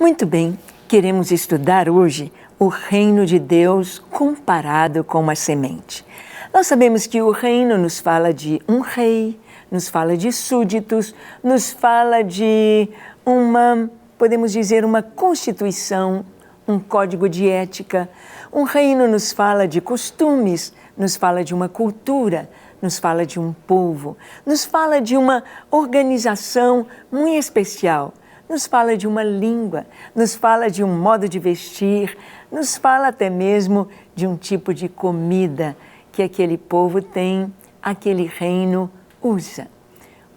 Muito bem, queremos estudar hoje o reino de Deus comparado com uma semente. Nós sabemos que o reino nos fala de um rei, nos fala de súditos, nos fala de podemos dizer, uma constituição, um código de ética. Um reino nos fala de costumes, nos fala de uma cultura, nos fala de um povo, nos fala de uma organização muito especial, nos fala de uma língua, nos fala de um modo de vestir, nos fala até mesmo de um tipo de comida que aquele povo tem, aquele reino usa.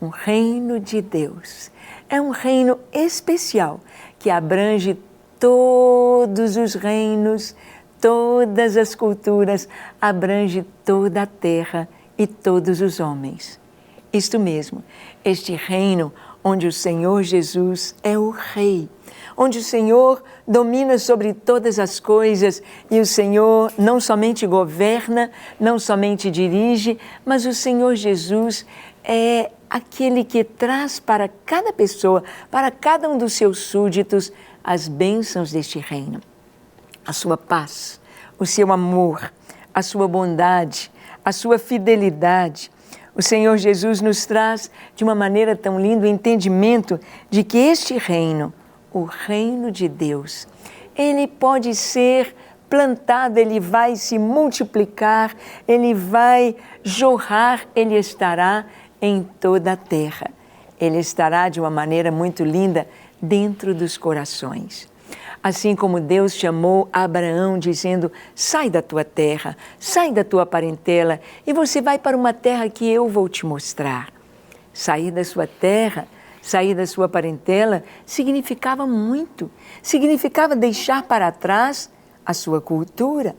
Um reino de Deus. É um reino especial que abrange todos os reinos, todas as culturas, abrange toda a terra e todos os homens. Isto mesmo, este reino onde o Senhor Jesus é o Rei, onde o Senhor domina sobre todas as coisas e o Senhor não somente governa, não somente dirige, mas o Senhor Jesus é aquele que traz para cada pessoa, para cada um dos seus súditos, as bênçãos deste reino. A sua paz, o seu amor, a sua bondade, a sua fidelidade. O Senhor Jesus nos traz de uma maneira tão linda o entendimento de que este reino, o reino de Deus, ele pode ser plantado, ele vai se multiplicar, ele vai jorrar, ele estará em toda a terra. Ele estará de uma maneira muito linda dentro dos corações. Assim como Deus chamou Abraão dizendo, sai da tua terra, sai da tua parentela e você vai para uma terra que eu vou te mostrar. Sair da sua terra, sair da sua parentela significava muito. Significava deixar para trás a sua cultura,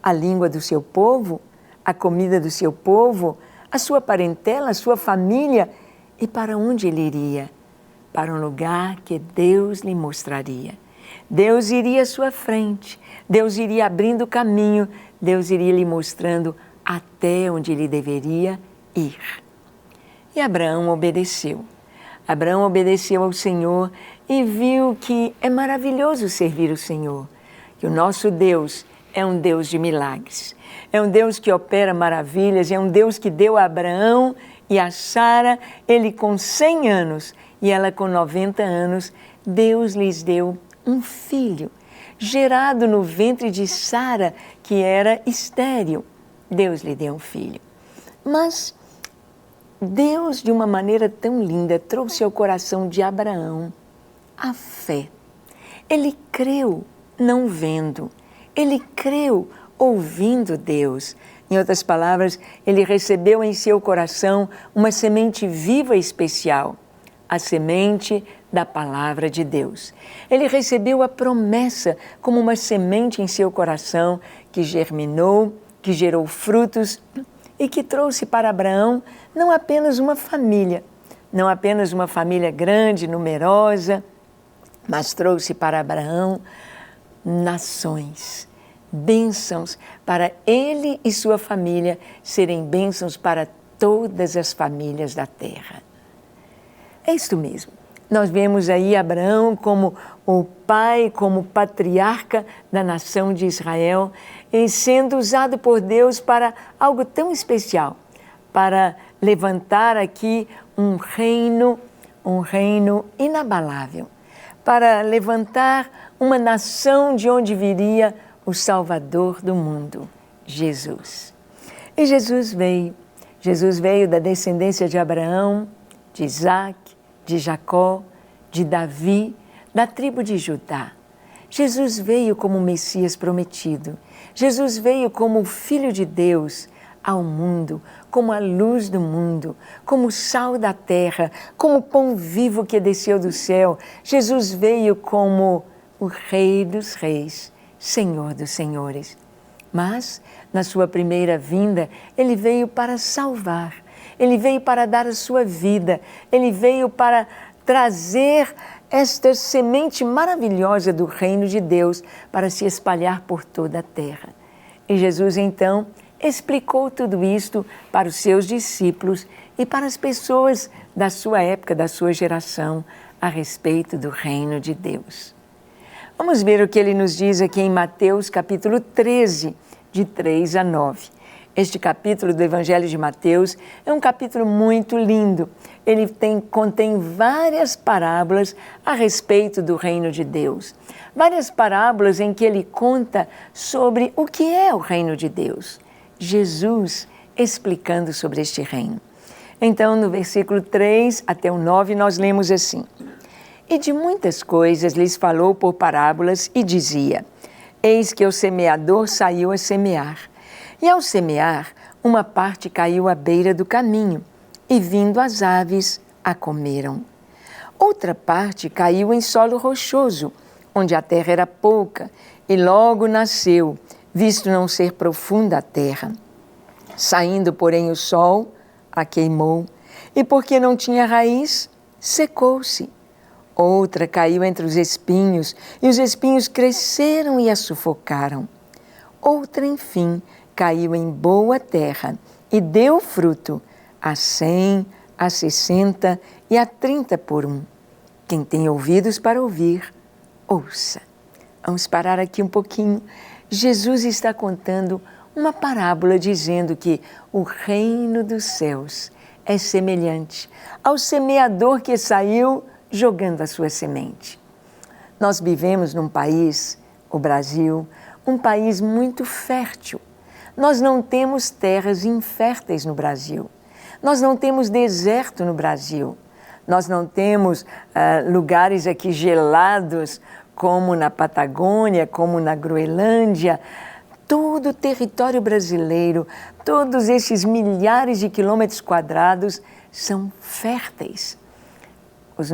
a língua do seu povo, a comida do seu povo, a sua parentela, a sua família. E para onde ele iria? Para um lugar que Deus lhe mostraria. Deus iria à sua frente, Deus iria abrindo o caminho, Deus iria lhe mostrando até onde ele deveria ir. E Abraão obedeceu. Abraão obedeceu ao Senhor e viu que é maravilhoso servir o Senhor, que o nosso Deus é um Deus de milagres, é um Deus que opera maravilhas, é um Deus que deu a Abraão e a Sara, ele com 100 anos e ela com 90 anos, Deus lhes deu um filho, gerado no ventre de Sara, que era estéril. Deus lhe deu um filho. Mas Deus, de uma maneira tão linda, trouxe ao coração de Abraão a fé. Ele creu não vendo, ele creu ouvindo Deus. Em outras palavras, ele recebeu em seu coração uma semente viva e especial, a semente da palavra de Deus. Ele recebeu a promessa como uma semente em seu coração que germinou, que gerou frutos e que trouxe para Abraão não apenas uma família, não apenas uma família grande, numerosa, mas trouxe para Abraão nações, bênçãos para ele e sua família serem bênçãos para todas as famílias da terra. É isto mesmo. Nós vemos aí Abraão como o pai, como patriarca da nação de Israel, e sendo usado por Deus para algo tão especial, para levantar aqui um reino inabalável, para levantar uma nação de onde viria o Salvador do mundo, Jesus. E Jesus veio da descendência de Abraão, de Isaac, de Jacó, de Davi, da tribo de Judá. Jesus veio como o Messias prometido. Jesus veio como o Filho de Deus ao mundo, como a luz do mundo, como o sal da terra, como o pão vivo que desceu do céu. Jesus veio como o Rei dos Reis, Senhor dos Senhores. Mas, na sua primeira vinda, ele veio para salvar. Ele veio para dar a sua vida, ele veio para trazer esta semente maravilhosa do reino de Deus para se espalhar por toda a terra. E Jesus, então, explicou tudo isto para os seus discípulos e para as pessoas da sua época, da sua geração, a respeito do reino de Deus. Vamos ver o que ele nos diz aqui em Mateus capítulo 13, de 3 a 9. Este capítulo do Evangelho de Mateus é um capítulo muito lindo. Ele contém várias parábolas a respeito do reino de Deus. Várias parábolas em que ele conta sobre o que é o reino de Deus. Jesus explicando sobre este reino. Então, no versículo 3 até o 9, nós lemos assim: E de muitas coisas lhes falou por parábolas e dizia: Eis que o semeador saiu a semear. E ao semear, uma parte caiu à beira do caminho, e vindo as aves, a comeram. Outra parte caiu em solo rochoso, onde a terra era pouca, e logo nasceu, visto não ser profunda a terra. Saindo, porém, o sol, a queimou, e porque não tinha raiz, secou-se. Outra caiu entre os espinhos, e os espinhos cresceram e a sufocaram. Outra, enfim, caiu em boa terra e deu fruto, a 100, a 60 e a 30 por um. Quem tem ouvidos para ouvir, ouça. Vamos parar aqui um pouquinho. Jesus está contando uma parábola dizendo que o reino dos céus é semelhante ao semeador que saiu jogando a sua semente. Nós vivemos num país, o Brasil, um país muito fértil. Nós não temos terras inférteis no Brasil. Nós não temos deserto no Brasil. Nós não temos lugares aqui gelados, como na Patagônia, como na Groenlândia. Todo o território brasileiro, todos esses milhares de quilômetros quadrados são férteis. Os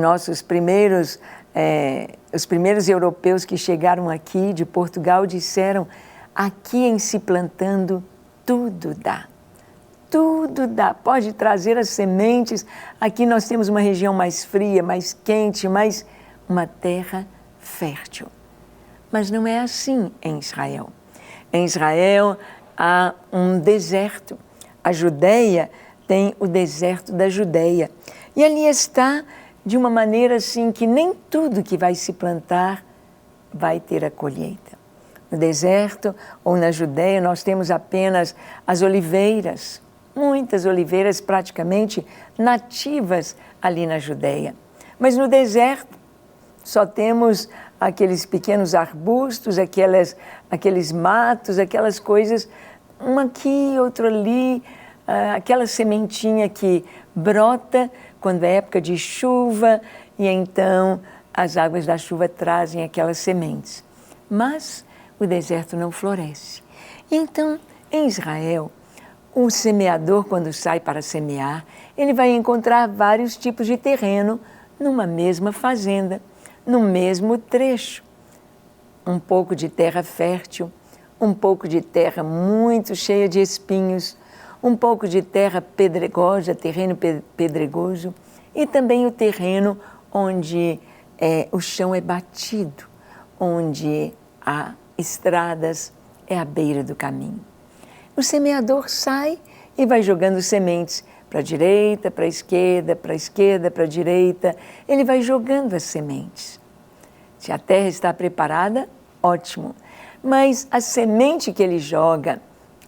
primeiros europeus que chegaram aqui de Portugal disseram: aqui em se plantando tudo dá. Tudo dá. Pode trazer as sementes. Aqui nós temos uma região mais fria, mais quente, mais uma terra fértil. Mas não é assim em Israel. Em Israel há um deserto. A Judeia tem o deserto da Judeia. E ali está de uma maneira assim que nem tudo que vai se plantar vai ter a colheita. No deserto ou na Judeia nós temos apenas as oliveiras, muitas oliveiras praticamente nativas ali na Judeia. Mas no deserto só temos aqueles pequenos arbustos, aqueles matos, aquelas coisas, um aqui, outro ali, aquela sementinha que brota quando é época de chuva e então as águas da chuva trazem aquelas sementes. Mas o deserto não floresce. Então, em Israel, o semeador, quando sai para semear, ele vai encontrar vários tipos de terreno numa mesma fazenda, no mesmo trecho. Um pouco de terra fértil, um pouco de terra muito cheia de espinhos, um pouco de terra pedregosa, terreno pedregoso, e também o terreno onde o chão é batido, onde há estradas, é à beira do caminho. O semeador sai e vai jogando sementes para a direita, para a esquerda, para a esquerda, para a direita. Ele vai jogando as sementes. Se a terra está preparada, ótimo. Mas a semente que ele joga,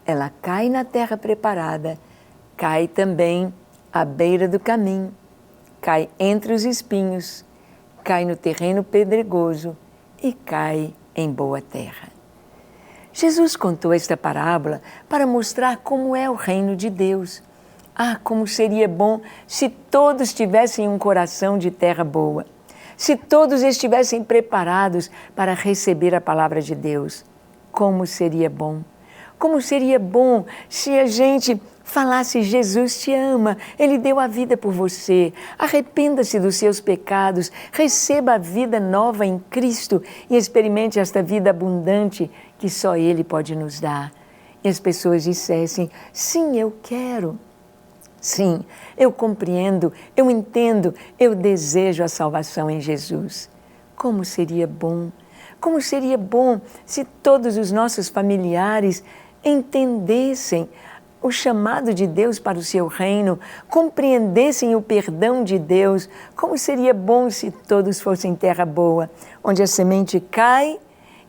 ela cai na terra preparada, cai também à beira do caminho, cai entre os espinhos, cai no terreno pedregoso e cai em boa terra. Jesus contou esta parábola para mostrar como é o reino de Deus. Ah, como seria bom se todos tivessem um coração de terra boa, se todos estivessem preparados para receber a palavra de Deus. Como seria bom! Como seria bom se a gente falasse: Jesus te ama, Ele deu a vida por você, arrependa-se dos seus pecados, receba a vida nova em Cristo e experimente esta vida abundante que só Ele pode nos dar. E as pessoas dissessem: sim, eu quero. Sim, eu compreendo, eu entendo, eu desejo a salvação em Jesus. Como seria bom! Como seria bom se todos os nossos familiares entendessem o chamado de Deus para o seu reino, compreendessem o perdão de Deus, como seria bom se todos fossem terra boa, onde a semente cai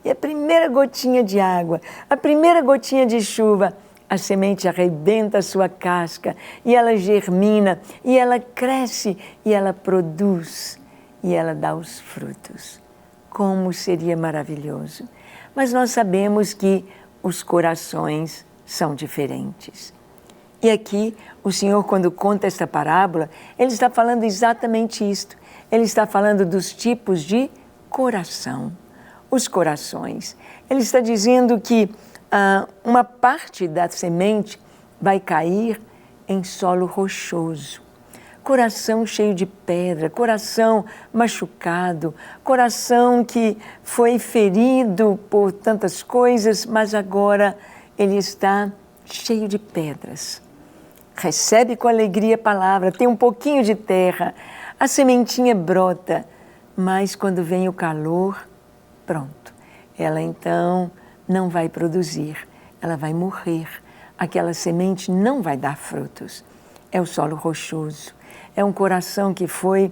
e a primeira gotinha de água, a primeira gotinha de chuva, a semente arrebenta a sua casca e ela germina, e ela cresce, e ela produz, e ela dá os frutos. Como seria maravilhoso! Mas nós sabemos que os corações são diferentes. E aqui, o Senhor, quando conta esta parábola, Ele está falando exatamente isto. Ele está falando dos tipos de coração, os corações. Ele está dizendo que uma parte da semente vai cair em solo rochoso. Coração cheio de pedra, coração machucado, coração que foi ferido por tantas coisas, mas agora ele está cheio de pedras. Recebe com alegria a palavra, tem um pouquinho de terra, a sementinha brota, mas quando vem o calor, pronto, ela então não vai produzir, ela vai morrer. Aquela semente não vai dar frutos. É o solo rochoso, é um coração que foi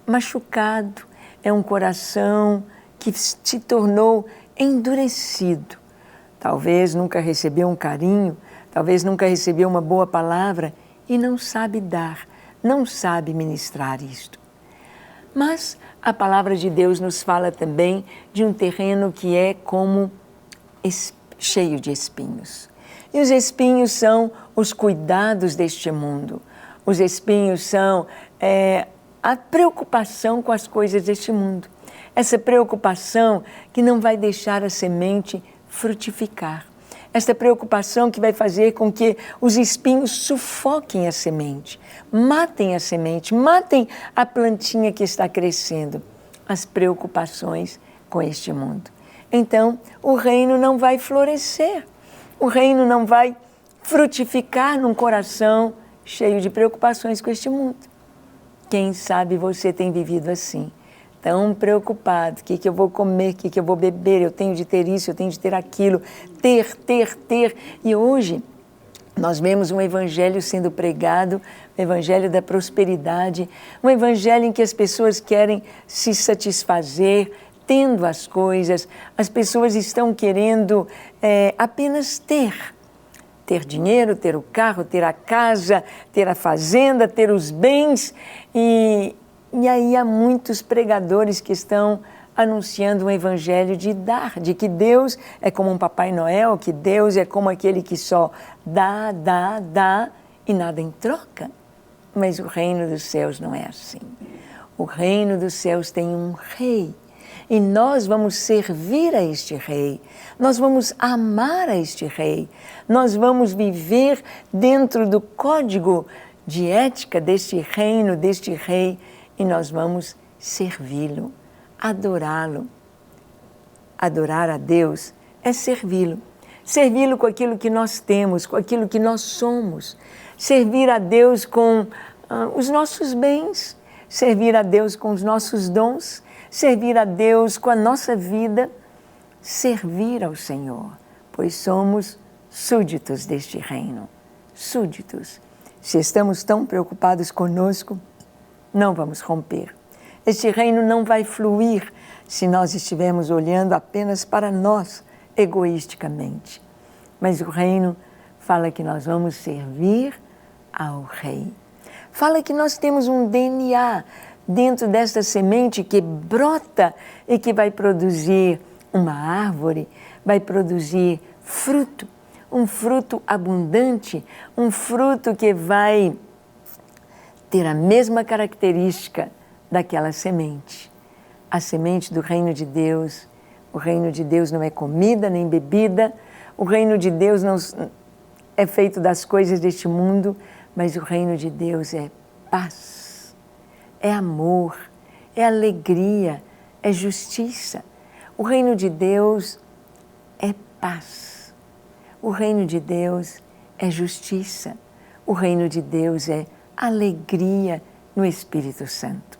machucado, é um coração que se tornou endurecido. Talvez nunca recebeu um carinho, talvez nunca recebeu uma boa palavra e não sabe dar, não sabe ministrar isto. Mas a palavra de Deus nos fala também de um terreno que é como cheio de espinhos. E os espinhos são os cuidados deste mundo. Os espinhos são a preocupação com as coisas deste mundo. Essa preocupação que não vai deixar a semente frutificar. Essa preocupação que vai fazer com que os espinhos sufoquem a semente, matem a semente, matem a plantinha que está crescendo. As preocupações com este mundo. Então, o reino não vai florescer, o reino não vai frutificar num coração cheio de preocupações com este mundo. Quem sabe você tem vivido assim, tão preocupado, o que eu vou comer, o que eu vou beber, eu tenho de ter isso, eu tenho de ter aquilo, ter. E hoje nós vemos um evangelho sendo pregado, o evangelho da prosperidade, um evangelho em que as pessoas querem se satisfazer, tendo as coisas, as pessoas estão querendo apenas ter dinheiro, ter o carro, ter a casa, ter a fazenda, ter os bens. E aí há muitos pregadores que estão anunciando um evangelho de dar, de que Deus é como um Papai Noel, que Deus é como aquele que só dá e nada em troca. Mas o reino dos céus não é assim. O reino dos céus tem um rei. E nós vamos servir a este rei, nós vamos amar a este rei, nós vamos viver dentro do código de ética deste reino, deste rei, e nós vamos servi-lo, adorá-lo. Adorar a Deus é servi-lo. Servi-lo com aquilo que nós temos, com aquilo que nós somos. Servir a Deus com os nossos bens, servir a Deus com os nossos dons, servir a Deus com a nossa vida, servir ao Senhor, pois somos súditos deste reino, súditos. Se estamos tão preocupados conosco, não vamos romper. Este reino não vai fluir se nós estivermos olhando apenas para nós, egoisticamente. Mas o reino fala que nós vamos servir ao Rei. Fala que nós temos um DNA dentro desta semente que brota e que vai produzir uma árvore, vai produzir fruto, um fruto abundante, um fruto que vai ter a mesma característica daquela semente. A semente do reino de Deus. O reino de Deus não é comida nem bebida, o reino de Deus não é feito das coisas deste mundo, mas o reino de Deus é paz, é amor, é alegria, é justiça. O reino de Deus é paz. O reino de Deus é justiça. O reino de Deus é alegria no Espírito Santo.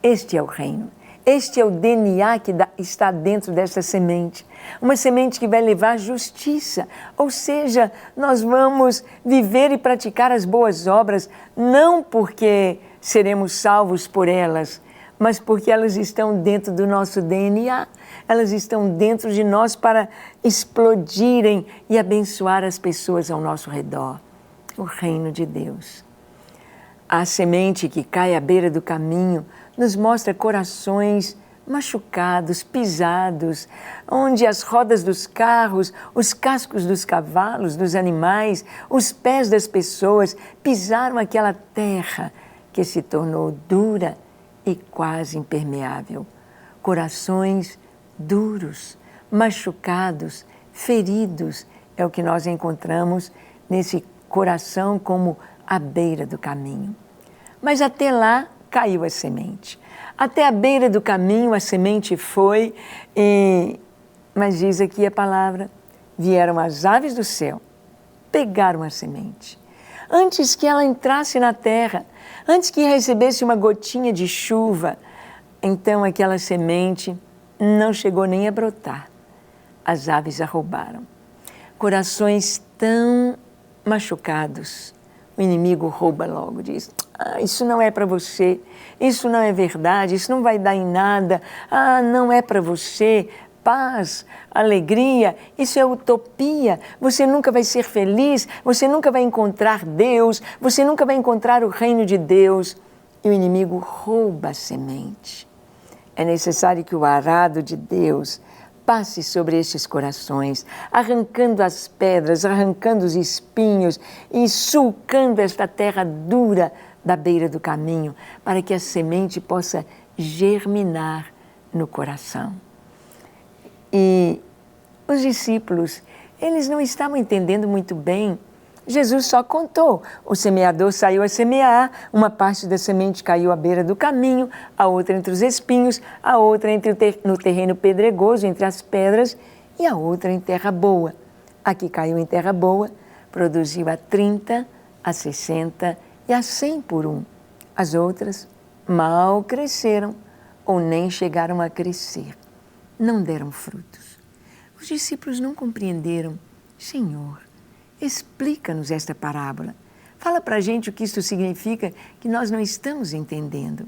Este é o reino. Este é o DNA que está dentro dessa semente. Uma semente que vai levar justiça. Ou seja, nós vamos viver e praticar as boas obras, não porque seremos salvos por elas, mas porque elas estão dentro do nosso DNA. Elas estão dentro de nós para explodirem e abençoar as pessoas ao nosso redor. O reino de Deus. A semente que cai à beira do caminho nos mostra corações machucados, pisados, onde as rodas dos carros, os cascos dos cavalos, dos animais, os pés das pessoas pisaram aquela terra que se tornou dura e quase impermeável. Corações duros, machucados, feridos, é o que nós encontramos nesse coração como à beira do caminho. Mas até lá caiu a semente. Até a beira do caminho a semente foi, mas diz aqui a palavra, vieram as aves do céu, pegaram a semente. Antes que ela entrasse na terra, antes que recebesse uma gotinha de chuva, então aquela semente não chegou nem a brotar. As aves a roubaram. Corações tão machucados, o inimigo rouba logo, diz, isso não é para você, isso não é verdade, isso não vai dar em nada, não é para você, paz, alegria, isso é utopia, você nunca vai ser feliz, você nunca vai encontrar Deus, você nunca vai encontrar o reino de Deus. E o inimigo rouba a semente. É necessário que o arado de Deus passe sobre estes corações, arrancando as pedras, arrancando os espinhos e sulcando esta terra dura da beira do caminho, para que a semente possa germinar no coração. E os discípulos, eles não estavam entendendo muito bem. Jesus só contou, o semeador saiu a semear, uma parte da semente caiu à beira do caminho, a outra entre os espinhos, a outra no terreno pedregoso, entre as pedras, e a outra em terra boa. A que caiu em terra boa, produziu a 30, a 60 e a 100 por um. As outras mal cresceram ou nem chegaram a crescer, não deram frutos. Os discípulos não compreenderam. Senhor, explica-nos esta parábola. Fala para a gente o que isto significa, que nós não estamos entendendo.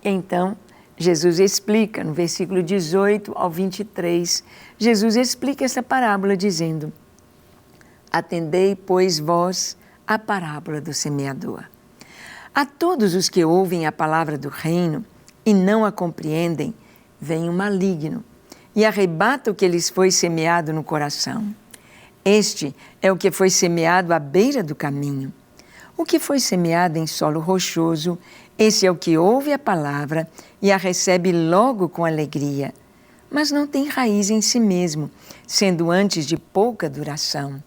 Então, Jesus explica, no versículo 18 ao 23, Jesus explica essa parábola dizendo: atendei, pois, vós a parábola do semeador. A todos os que ouvem a palavra do reino e não a compreendem, vem o maligno e arrebata o que lhes foi semeado no coração. Este é o que foi semeado à beira do caminho. O que foi semeado em solo rochoso, esse é o que ouve a palavra e a recebe logo com alegria, mas não tem raiz em si mesmo, sendo antes de pouca duração.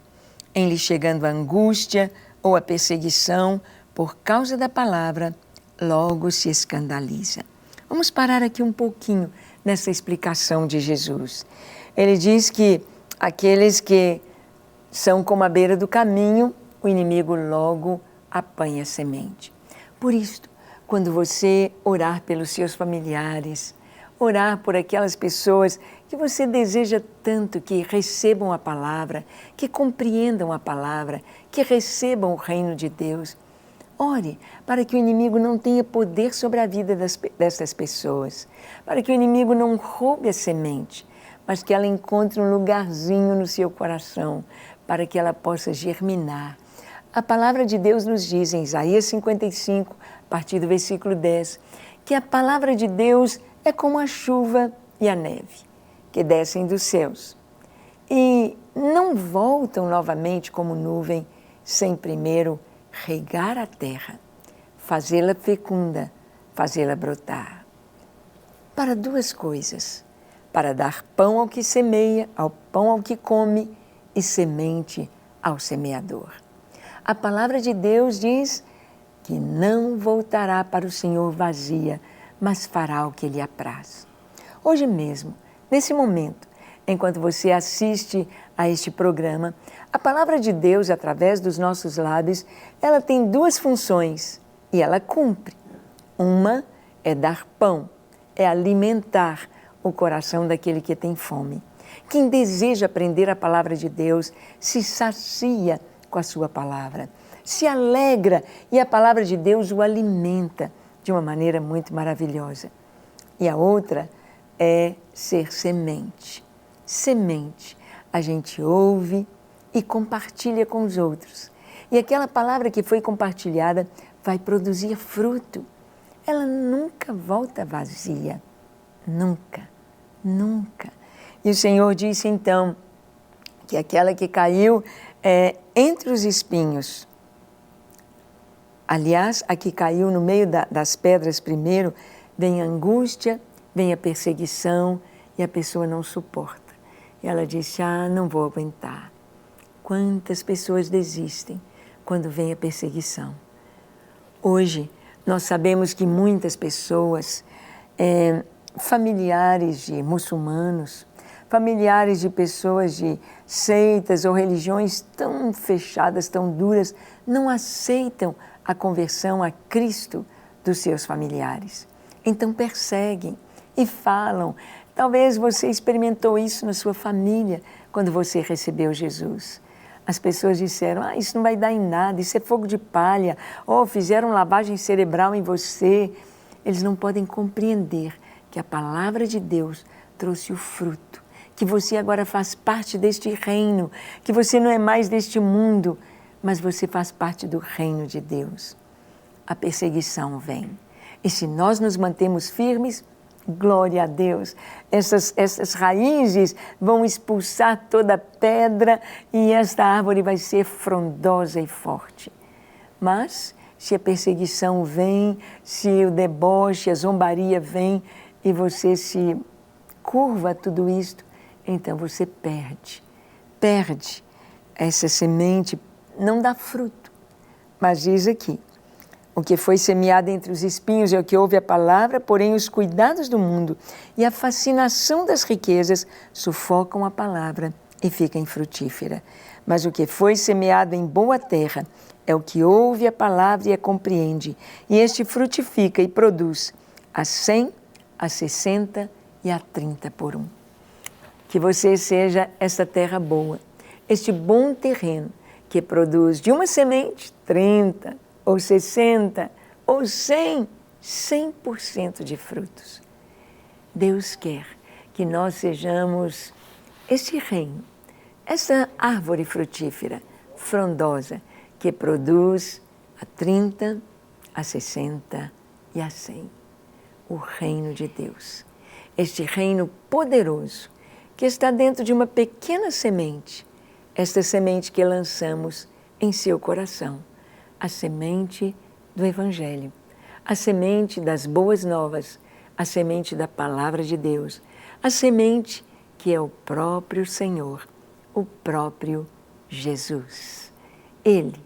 Em lhe chegando a angústia ou a perseguição por causa da palavra, logo se escandaliza. Vamos parar aqui um pouquinho nessa explicação de Jesus. Ele diz que aqueles que são como a beira do caminho, o inimigo logo apanha a semente. Por isso, quando você orar pelos seus familiares, orar por aquelas pessoas que você deseja tanto que recebam a palavra, que compreendam a palavra, que recebam o reino de Deus, ore para que o inimigo não tenha poder sobre a vida dessas pessoas, para que o inimigo não roube a semente, mas que ela encontre um lugarzinho no seu coração, para que ela possa germinar. A palavra de Deus nos diz em Isaías 55, a partir do versículo 10, que a palavra de Deus é como a chuva e a neve, que descem dos céus e não voltam novamente como nuvem, sem primeiro regar a terra, fazê-la fecunda, fazê-la brotar. Para duas coisas, para dar pão ao que semeia, ao pão ao que come, e semente ao semeador. A palavra de Deus diz que não voltará para o Senhor vazia, mas fará o que lhe apraz. Hoje mesmo, nesse momento, enquanto você assiste a este programa, a palavra de Deus, através dos nossos lábios, ela tem duas funções e ela cumpre. Uma é dar pão, é alimentar o coração daquele que tem fome. Quem deseja aprender a palavra de Deus se sacia com a sua palavra, se alegra e a palavra de Deus o alimenta de uma maneira muito maravilhosa. E a outra é ser semente. Semente, a gente ouve e compartilha com os outros. E aquela palavra que foi compartilhada vai produzir fruto. Ela nunca volta vazia. Nunca, nunca. E o Senhor disse então que aquela que caiu entre os espinhos, aliás, a que caiu no meio das pedras primeiro, vem a angústia, vem a perseguição e a pessoa não suporta. E ela disse, não vou aguentar. Quantas pessoas desistem quando vem a perseguição? Hoje, nós sabemos que muitas pessoas, familiares de muçulmanos, familiares de pessoas de seitas ou religiões tão fechadas, tão duras, não aceitam a conversão a Cristo dos seus familiares. Então perseguem e falam. Talvez você experimentou isso na sua família quando você recebeu Jesus. As pessoas disseram, isso não vai dar em nada, isso é fogo de palha, ou fizeram lavagem cerebral em você. Eles não podem compreender que a palavra de Deus trouxe o fruto, que você agora faz parte deste reino, que você não é mais deste mundo, mas você faz parte do reino de Deus. A perseguição vem. E se nós nos mantemos firmes, glória a Deus, essas raízes vão expulsar toda pedra e esta árvore vai ser frondosa e forte. Mas se a perseguição vem, se o deboche, a zombaria vem e você se curva a tudo isto, então você perde essa semente, não dá fruto. Mas diz aqui, o que foi semeado entre os espinhos é o que ouve a palavra, porém os cuidados do mundo e a fascinação das riquezas sufocam a palavra e fica infrutífera. Mas o que foi semeado em boa terra é o que ouve a palavra e a compreende, e este frutifica e produz a 100, a 60 e a 30 por um. Que você seja essa terra boa, este bom terreno que produz de uma semente 30, ou 60, ou 100% de frutos. Deus quer que nós sejamos este reino, essa árvore frutífera, frondosa, que produz a 30, a 60 e a 100. O reino de Deus, este reino poderoso, que está dentro de uma pequena semente, esta semente que lançamos em seu coração, a semente do Evangelho, a semente das boas novas, a semente da palavra de Deus, a semente que é o próprio Senhor, o próprio Jesus. Ele,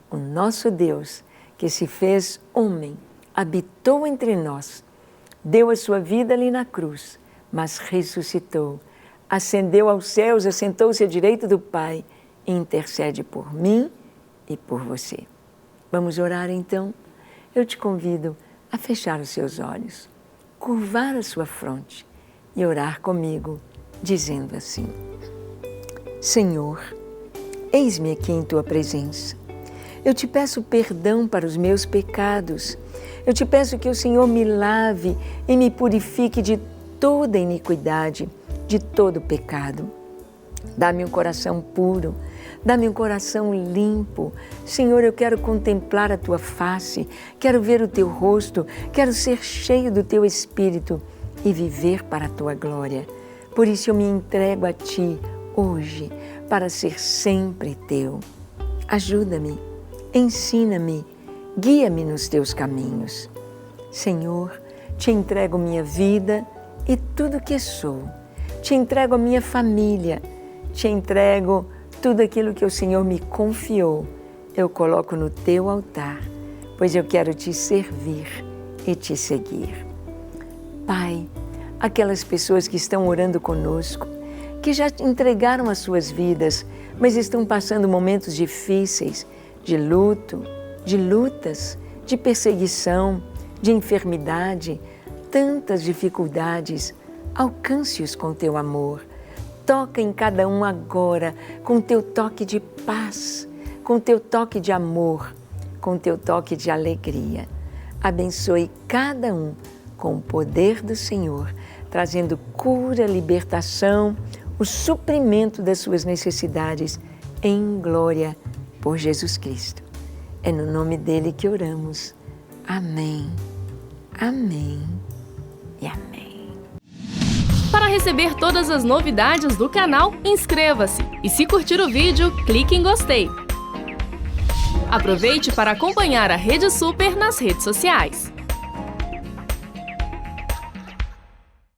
o nosso Deus, que se fez homem, habitou entre nós, deu a sua vida ali na cruz, mas ressuscitou, ascendeu aos céus, assentou-se à direita do Pai e intercede por mim e por você. Vamos orar então? Eu te convido a fechar os seus olhos, curvar a sua fronte e orar comigo, dizendo assim: Senhor, eis-me aqui em Tua presença. Eu te peço perdão para os meus pecados. Eu te peço que o Senhor me lave e me purifique de toda iniquidade, de todo pecado. Dá-me um coração puro, dá-me um coração limpo. Senhor, eu quero contemplar a Tua face, quero ver o Teu rosto, quero ser cheio do Teu Espírito e viver para a Tua glória. Por isso eu me entrego a Ti hoje, para ser sempre Teu. Ajuda-me, ensina-me, guia-me nos Teus caminhos. Senhor, Te entrego minha vida e tudo que sou. Te entrego a minha família, Te entrego tudo aquilo que o Senhor me confiou. Eu coloco no Teu altar, pois eu quero Te servir e Te seguir. Pai, aquelas pessoas que estão orando conosco, que já entregaram as suas vidas, mas estão passando momentos difíceis, de luto, de lutas, de perseguição, de enfermidade, tantas dificuldades, alcance-os com teu amor. Toca em cada um agora com teu toque de paz, com teu toque de amor, com teu toque de alegria. Abençoe cada um com o poder do Senhor, trazendo cura, libertação, o suprimento das suas necessidades em glória por Jesus Cristo. É no nome dele que oramos. Amém, amém e amém. Para receber todas as novidades do canal, inscreva-se e se curtir o vídeo, clique em gostei. Aproveite para acompanhar a Rede Super nas redes sociais.